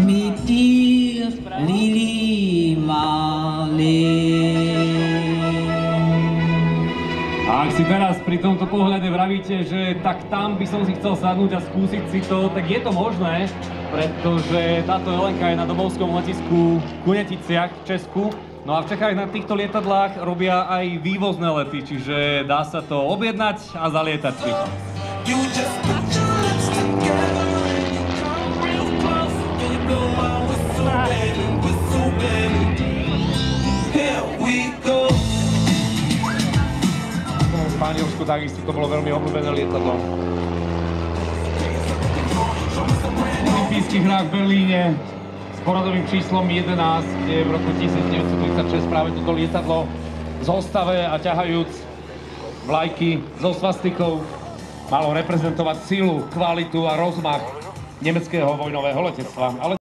Mes dear Lily Marley. A ak si teraz pri tomto pohľade vravíte, že tak tam by som si chcel sadnúť a skúsiť si to, tak je to možné, pretože táto Jelenka je na domovskom letisku v Kuneticiach v Česku. No a v Čechách na týchto lietadlách robia aj vývozné lety, čiže dá sa to objednať a zalietať si. V Španielsku takisto to bolo veľmi obľúbené lietadlo. V olympijských hrách v Berlíne s poradovým číslom 11, kde v roku 1936 práve toto lietadlo zostave a ťahajúc vlajky so svastikou malo reprezentovať silu, kvalitu a rozmach nemeckého vojnového letectva.